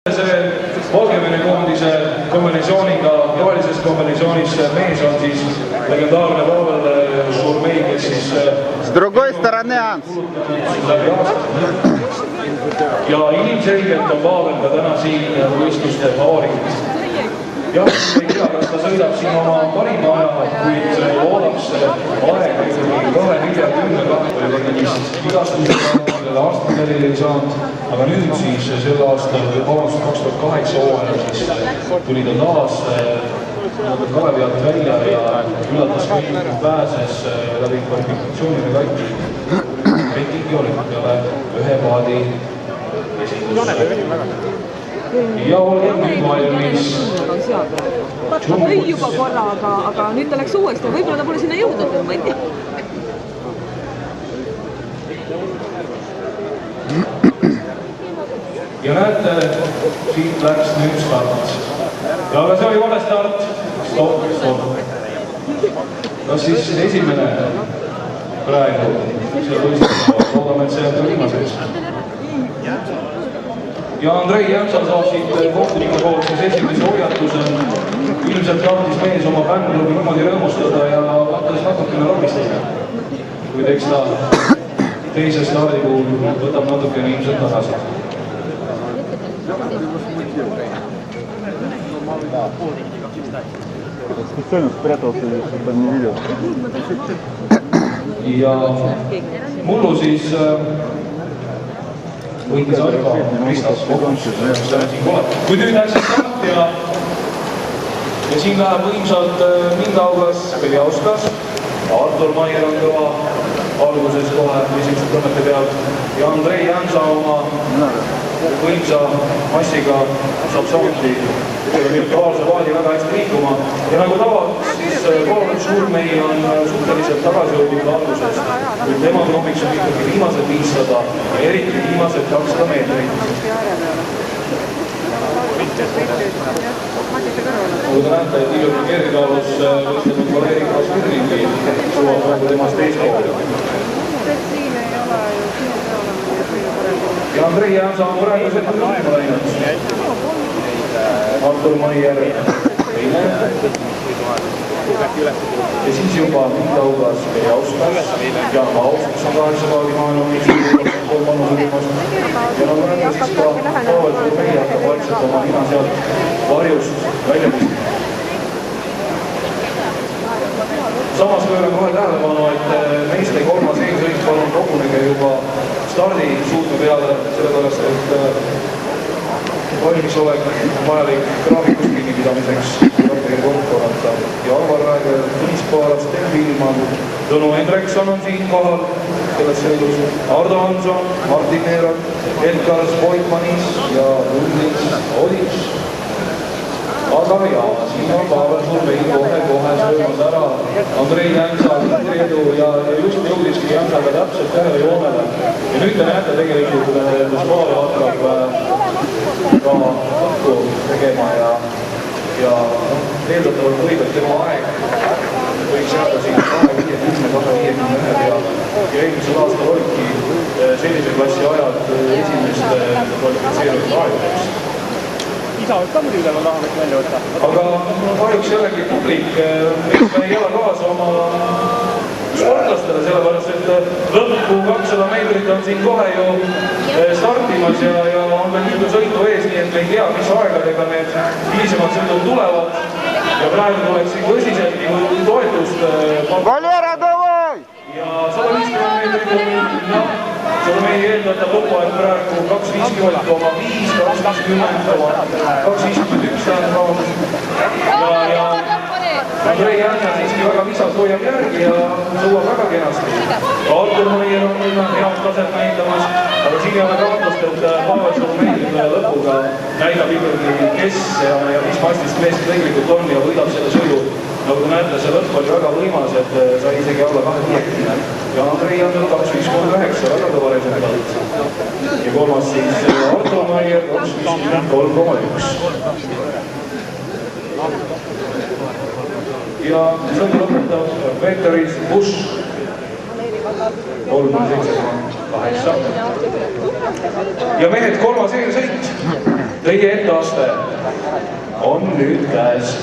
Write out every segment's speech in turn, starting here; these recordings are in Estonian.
See Valgevene koondise kombinatsiooniga, rohelises kombinatsioonis mees on siis legendaarne Pavel Šurmei, kes siis С другой стороны, Анс. Ja ilmselgelt on Pavel ka täna siin võistluste favoriit. Jah, ei tea, kas ta sõidab siin oma parima aja, kuid loodaks aega ikkagi 2-4-10 vigastusega aastatel ei saanud, aga nüüd siis sel aastal, 2008 hooajal, siis tuli ta taas Kalevi alt välja ja üllatas kõik, pääses läbi kvalifikatsioonide kati Pekingi olümpiale ühe paadi esindus. Ja olge nüüd valmis. Ta tõi juba korra, aga nüüd ta läks uuesti. Võib-olla ta pole sinna jõudnud, ma ei tea. Ja näete, siit läks nüüd start. Ja aga see oli vale start. Stopp. Kas siis esimene praegu? See võistlema. Loodame, et see on viimaseks. Ja Andrei Jämsa saab siit kohtuniku poolt siis esimese hoiatuse. Ilmselt tahtis mees oma fännlubi niimoodi rõõmustada ja hakkas natukene rabistada. Kui eks ta teise stardi puhul võtab natukene ilmselt tagasi. Специально спрятался, чтобы не видел. Ja mullu siis võitis Argo Kristas kogus. Kui nüüd läks start ja siin läheb võimsalt Mindaugas, Beljauskas. Artur Maier on kõva alguses kohe esimesed tõmmete pealt. Ja Andrei Jämsa oma võimsa massiga saab samuti virtuaalse paadi väga hästi liikuma. Ja nagu tavaks, siis Pavel Šurmei on suhteliselt tagasihoidlik alguses. Kuid tema troomiks on ikkagi viimased 500 ja eriti viimased 200 meetrit. Kui te näete, et hiljuti kergekaalus võistlenud Valerik Vasmirlingi suva praegu temast eespool. Ja Andrei Jämsa on praegused nüüd läinud. Artur Maier teine. Ja siis juba Mindaugas Beljauskas ja Maus, kes on 8 paadi maailma kolmannu viimast. Ja nagu näete, siis ka Pavel Šurmei hakkab vaikselt oma nina sealt varjust välja püstima. Samas pööran kohe tähelepanu, et meeste kolmas eesõit palun kogunege juba stardi suutme peale, sellepärast, et valmisolek vajalik graafikust kinnipidamiseks kõrgega korrata. Ja Alvar Raeger, Tõnis Paaras, Sten Vilman, Tõnu Hendrekson on siin kohal selles sõidus, Ardo Hanson, Martin Neerat, Edgar Spoitmanis ja Ullis Odis. Aga jaa, siin on Pavel Šurmei kohe söömas ära Andrei Jämsa edu ja just jõudiski Jämsaga täpselt ühele joonele. Ja nüüd te näete tegelikult, et Spaal hakkab ka õhku tegema ja eeldatavalt võidab tema aeg võiks jääda siin 2.50-2.51 peale. Ja eelmisel aastal olidki sellise klassi ajad esimeste kvalifitseerunud aegudeks. Isa võib ka muidugi täna taha välja võtta. Aga kahjuks jällegi publik, miks me ei jala kaasa oma sportlastele, sellepärast, et lõppu 200 meetrit on siin kohe ju startimas ja on veel mitu sõitu ees, nii et me ei tea, mis aegadega need hilisemad sõidud tulevad. Ja praegu tuleks siin tõsiselt nii toetust. Valera, davai! Ja 150 meetrit on Šurmei eeldatab lõpuaeg praegu 2.50,5, 2.51 tähendab. Ja Andrei Jämsa siiski väga visalt hoiab järgi ja sõuab väga kenasti. Artur Maier on head taset näitamas, aga siin ei ole kahtlust, et Pavel Šurmei lõpuga näidab ikkagi, kes ja mis mastist mees tegelikult on ja võidab selle sõidu. Nagu te näete, see lõpp oli väga võimas, et sai isegi alla 2.50. Ja Andrei on 2.59, väga kõva resultaat. Ja kolmas siis Artur Maier 2.53,1. Ja sõidu lõpetab Peeteris Bush. 37,8. Ja mehed, kolmas eelsõit. Teie etteaste on nüüd käes.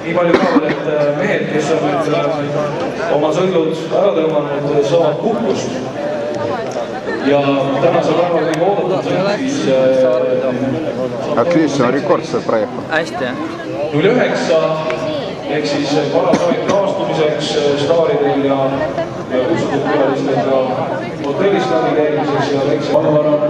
Nii palju ka veel, et mehed, kes on nüüd oma sõidud ära tõmmanud, saavad puhkust. Ja tänasel päeval kõige oodatud sõit siis Отлично, рекорд sai проехал. Hästi, jah. 09 ehk siis paras aeg taastumiseks staaridel ja kutsutud külalistega hotellist läbi käimiseks ja väikse